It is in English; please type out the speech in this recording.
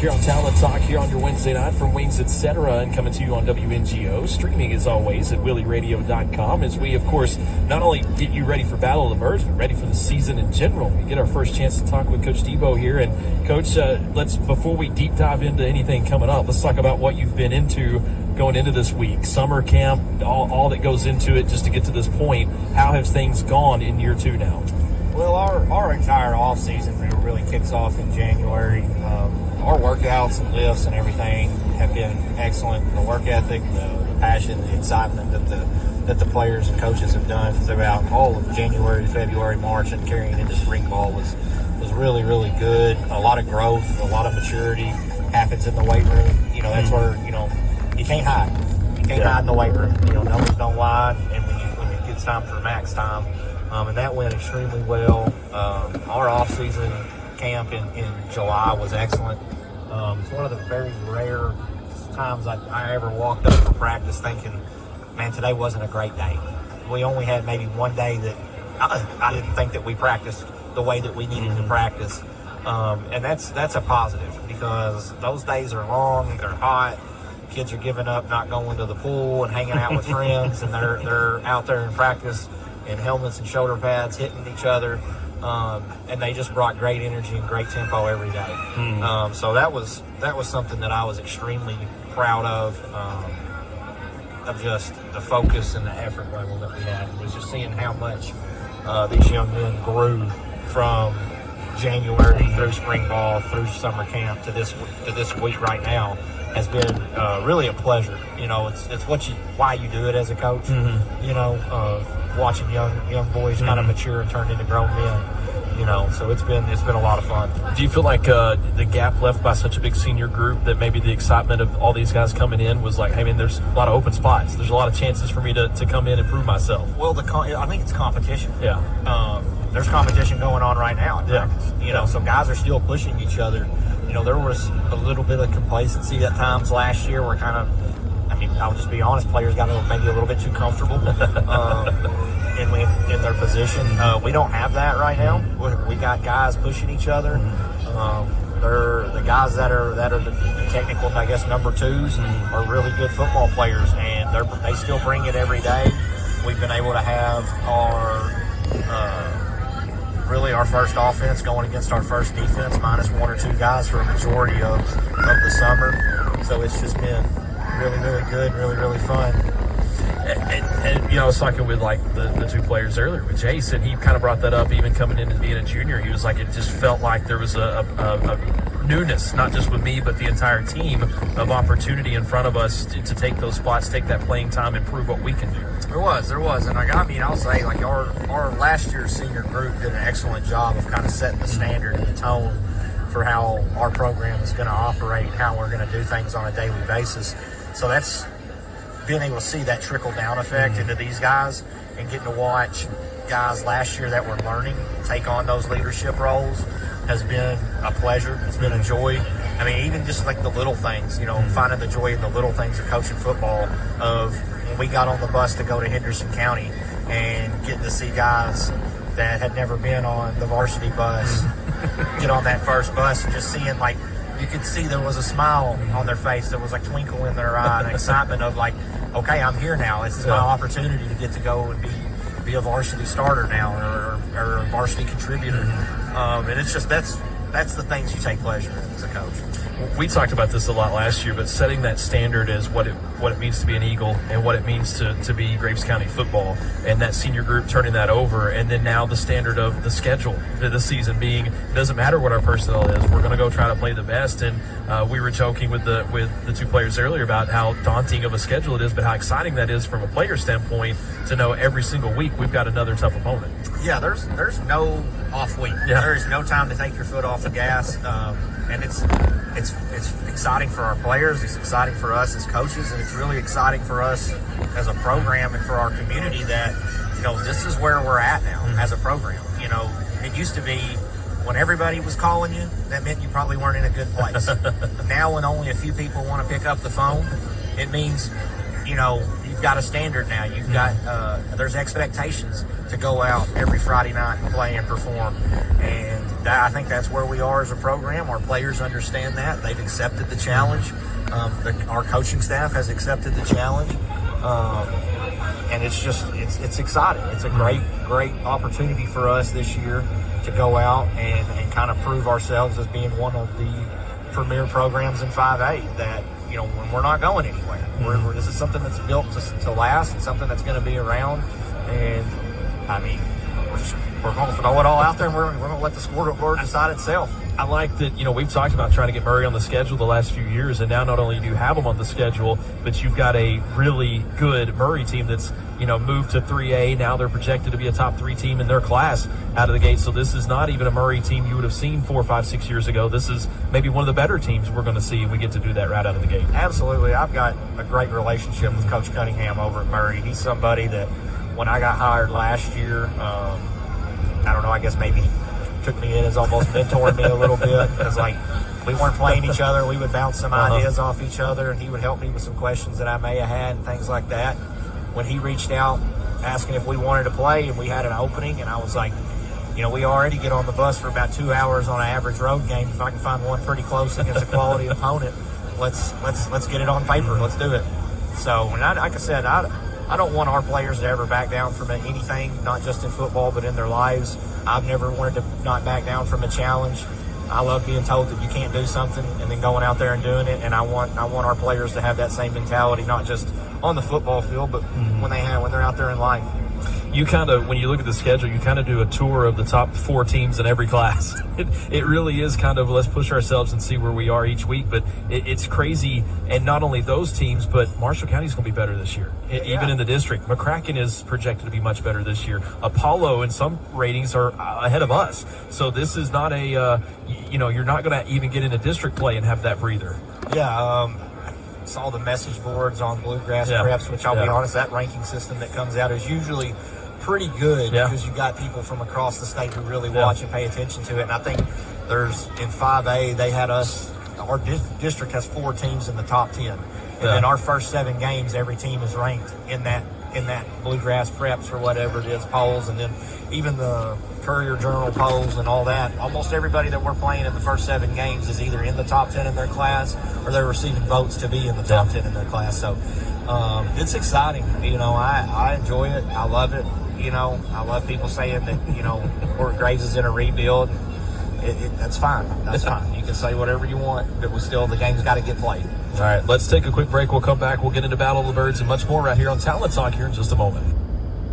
here on Talent Talk here on your Wednesday night from Wings Etc. and coming to you on WNGO. Streaming as always at WillieRadio.com as we, of course, not only get you ready for Battle of the Birds, but ready for the season in general. We get our first chance to talk with Coach Debo here. And Coach, before we deep dive into anything coming up, let's talk about what you've been into going into this week. Summer camp, all that goes into it just to get to this point. How have things gone in year 2 now? Well, our entire off season really kicks off in January. Our workouts and lifts and everything have been excellent. The work ethic, the passion, the excitement that the players and coaches have done throughout all of January, February, March, and carrying into spring ball was really, really good. A lot of growth, a lot of maturity happens in the weight room. That's where you can't hide. You can't hide in the weight room. Numbers don't lie, and when it gets time for max time. And that went extremely well. Our off-season camp in July was excellent. It's one of the very rare times I ever walked up for practice thinking, man, today wasn't a great day. We only had maybe one day that I didn't think that we practiced the way that we needed to practice. And that's a positive because those days are long, they're hot. Kids are giving up not going to the pool and hanging out with friends, and they're out there in practice in helmets and shoulder pads hitting each other, and they just brought great energy and great tempo every day. So that was something that I was extremely proud of just the focus and the effort level that we had. It was just seeing how much these young men grew from January through spring ball, through summer camp to this week right now has been really a pleasure. It's why you do it as a coach. Watching young boys kind of mature and turn into grown men. So it's been a lot of fun. Do you feel like the gap left by such a big senior group that maybe the excitement of all these guys coming in was like, hey man, there's a lot of open spots. There's a lot of chances for me to come in and prove myself. Well, I think it's competition. Yeah. There's competition going on right now in practice. So guys are still pushing each other. There was a little bit of complacency at times last year where I'll just be honest, players got maybe a little bit too comfortable in their position. We don't have that right now. We got guys pushing each other. They're the guys that are the technical, I guess, number twos are really good football players, and they still bring it every day. We've been able to have our first offense going against our first defense, minus one or two guys for a majority of the summer. So it's just been really, really good, really, really fun. And I was talking with the two players earlier with Jace, and he kind of brought that up even coming in and being a junior. He was like, it just felt like there was a newness, not just with me, but the entire team, of opportunity in front of us to take those spots, take that playing time, and prove what we can do. There was, and I'll say our last year's senior group did an excellent job of kind of setting the standard and the tone for how our program is going to operate, how we're going to do things on a daily basis. So that's being able to see that trickle down effect into these guys and getting to watch guys last year that were learning take on those leadership roles has been a pleasure. It's been a joy. Even just like the little things, finding the joy in the little things of coaching football. Of when we got on the bus to go to Henderson County and getting to see guys that had never been on the varsity bus get on that first bus and just seeing you could see there was a smile on their face. There was a twinkle in their eye, an excitement of okay, I'm here now. This is my opportunity to get to go and be a varsity starter now or a varsity contributor. And it's just that's the things you take pleasure in as a coach. We talked about this a lot last year, but setting that standard is what it means to be an Eagle and what it means to be Graves County football, and that senior group turning that over, and then now the standard of the schedule this season being, it doesn't matter what our personnel is, we're going to go try to play the best. And we were joking with the two players earlier about how daunting of a schedule it is, but how exciting that is from a player standpoint to know every single week we've got another tough opponent. Yeah, there's no off week. Yeah. There's no time to take your foot off the gas. And it's exciting for our players, it's exciting for us as coaches, and it's really exciting for us as a program and for our community that, this is where we're at now as a program. It used to be when everybody was calling you, that meant you probably weren't in a good place. Now when only a few people want to pick up the phone, it means, you've got a standard now. You've got, there's expectations to go out every Friday night and play and perform. And I think that's where we are as a program. Our players understand that. They've accepted the challenge. Our coaching staff has accepted the challenge. And it's exciting. It's a great opportunity for us this year to go out and kind of prove ourselves as being one of the premier programs in 5A that, when we're not going anywhere. This is something that's built to last and something that's going to be around. And, I mean, we're going to throw it all out there and we're going to let the scoreboard decide itself. I like that, we've talked about trying to get Murray on the schedule the last few years, and now not only do you have them on the schedule, but you've got a really good Murray team that's, moved to 3A. Now they're projected to be a top 3 team in their class out of the gate. So this is not even a Murray team you would have seen 4, 5, 6 years ago. This is maybe one of the better teams we're going to see, and we get to do that right out of the gate. Absolutely. I've got a great relationship with Coach Cunningham over at Murray. He's somebody that when I got hired last year, I don't know, I guess maybe took me in as almost mentoring me a little bit because, we weren't playing each other. We would bounce some ideas off each other, and he would help me with some questions that I may have had and things like that. When he reached out asking if we wanted to play and we had an opening, and I was like, we already get on the bus for about 2 hours on an average road game. If I can find one pretty close against a quality opponent, let's get it on paper. Let's do it. So, like I said, I don't want our players to ever back down from anything, not just in football, but in their lives. I've never wanted to not back down from a challenge. I love being told that you can't do something and then going out there and doing it. And I want our players to have that same mentality, not just on the football field, but when they're out there in life. You kind of, when you look at the schedule, you kind of do a tour of the top 4 teams in every class. It really is kind of, let's push ourselves and see where we are each week. But it's crazy. And not only those teams, but Marshall County is going to be better this year, even in the district. McCracken is projected to be much better this year. Apollo, in some ratings, are ahead of us. So this is not you're not going to even get into district play and have that breather. Yeah, saw the message boards on Bluegrass Preps, which I'll be honest, that ranking system that comes out is usually pretty good because you got people from across the state who really watch and pay attention to it. And I think there's in 5A they had us. Our district has 4 teams in the top 10, and then our first 7 games, every team is ranked in that Bluegrass Preps or whatever it is polls, and then even the Courier Journal polls and all that. Almost everybody that we're playing in the first 7 games is either in the top 10 in their class or they're receiving votes to be in the top 10 in their class. So it's exciting. I enjoy it. I love it. I love people saying that, Port Graves is in a rebuild. That's fine. That's fine. You can say whatever you want, but the game's got to get played. All right, let's take a quick break. We'll come back. We'll get into Battle of the Birds and much more right here on Talent Talk here in just a moment.